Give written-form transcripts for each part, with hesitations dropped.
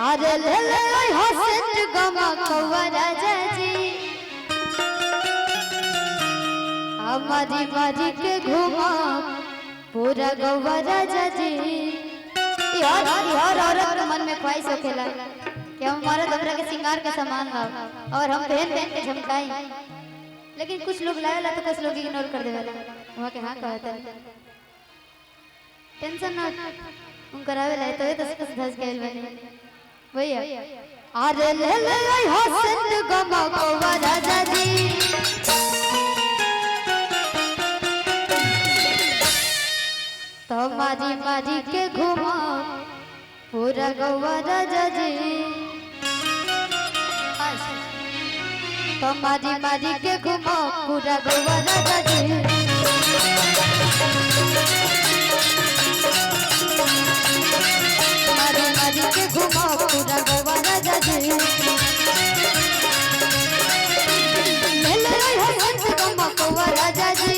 अरे ले ले हसत गमा कौवा राजा जी हमारी मारी के घुमा पूरा गौवा राजा जी। यार औरत मन में ख्वाहिश होखेला कि हम हमारा दबरा के श्रृंगार का सामान लाओ और हम पहन पहन के झमकाई, लेकिन कुछ लोग लाएला तो कुछ लोग इग्नोर कर देवेला। वहां के हां कहता टेंशन ना उन करावेला तो ये तो धस गइल बने भैया। अरे ले ले हसत गमा कौवा राजा जी तो मारी मारी के घुमा पूरा गौवा राजा जी। तो मारी मारी के घुमा पूरा गौवा राजा जी। मारी मारी के घुमा पूरा गौवा राजा जी। ले ले हसत गमा कौवा राजा जी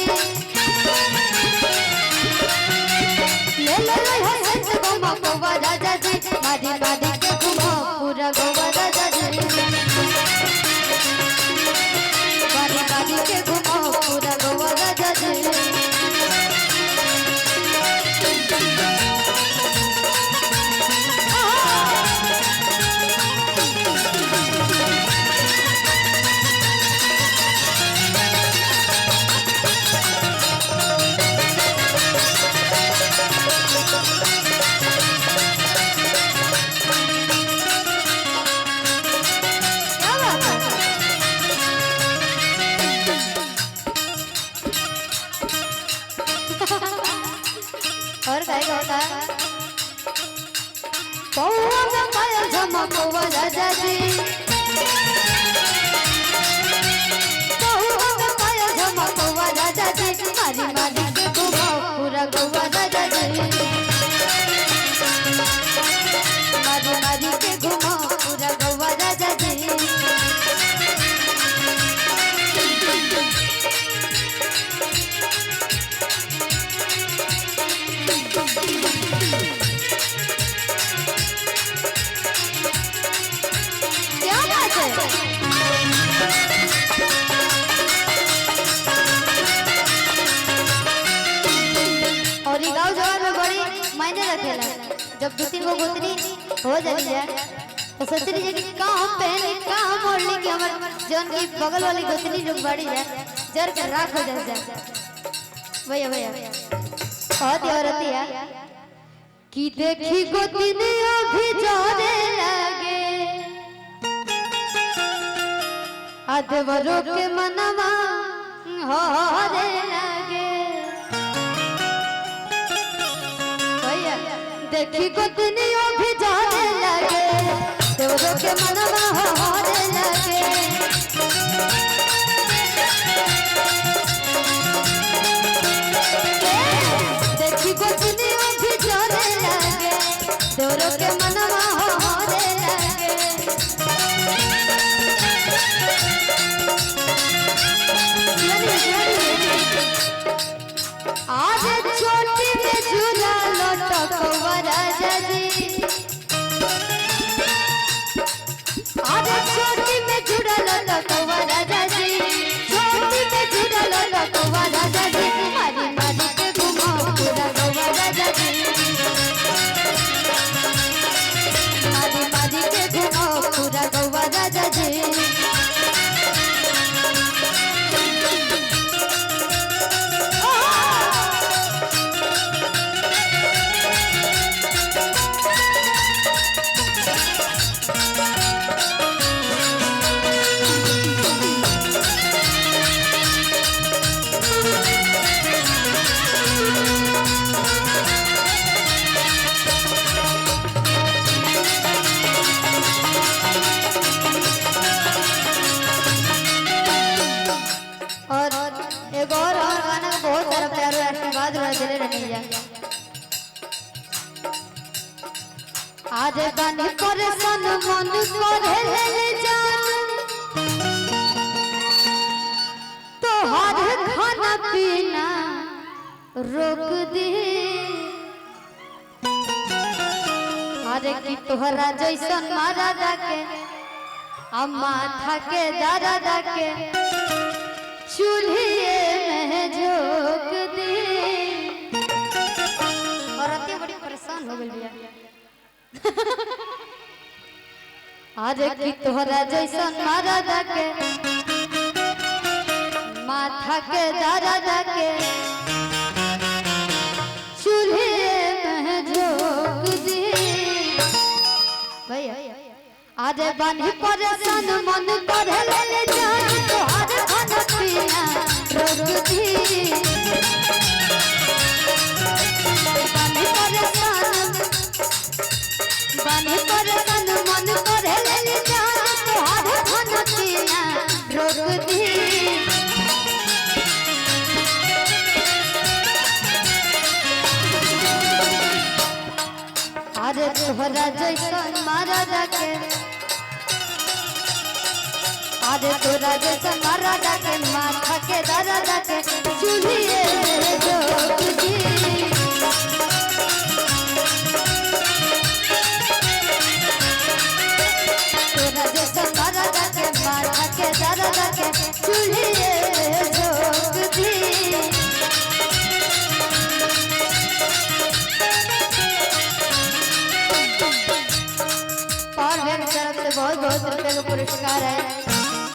ले ले हसत गमा कौवा राजा जी। मारी मारी के घुमा पूरा गौवा राजा जी। मारी मारी के घुमा पूरा गौवा राजा जी। और काय होता पौवा में पायल झमा कौवा राजा जी। पौवा में पायल झमा कौवा राजा जी। मारी मारी के घुमा पूरा गौवा राजा जी। मारी मारी के घुमा पूरा गौवा राजा जी। और ये गाँव जवान में बड़ी मायने रखेला। जब दो तीन गो गोतनी हो जाती है तो सोचती है कि का हम पहने का हम ओढ़ने की हमारे जन की बगल वाली गोतनी लोग बड़ी जाए जर के राख हो जाए भैया भैया बहुत ही औरत है कि देखी गोतनी अभी जाने लगे अधवरों के मनवा होने लगे। भैया देखी गोतनी अभी जाने लगे देवरों के मनवा होने लगे। देखी गोतनी अभी जाने लगे देवरों के मनवा होने लगे। आज छोटी में झूला लटकवा राजा जी। आज छोटी में झूला लटकवा राजा जी। छोटी में झूला लटकवा राजा जी। मारी मारी के घुमा पूरा गौवा राजा जी। मारी मारी के घुमा पूरा गौवा राजा जी। आज बानी परेशान मन करे ले जान तो हर खाना पीना रोक दे। अरे की तोहरा जैसन मारा दाके अम्मा थके दादा दाके चूल्हे में झोंक दी। और अति बड़ी परेशान हो गई बिया। अरे की तोहरा जैसन मारा दाके माथा के दादा दाके चूल्हे में झोंक दी। भैया अरे बनी परेशान मन करे ले जान तोहरे खाना पीना रोक दी। बनी परेशान मन करे ले जान तोहरे खाना पीना रोक दी। अरे तोहरा जैसन मारा दाके अरे तोरा जैसन मारा दाके माथा के दादा दाके चूल्हे में झोंक दी। तोरा जैसन मारा दाके माथा के दादा दाके चूल्हे में झोंक दी। और मेरी तरफ से बहुत बहुत रुपए का पुरस्कार है।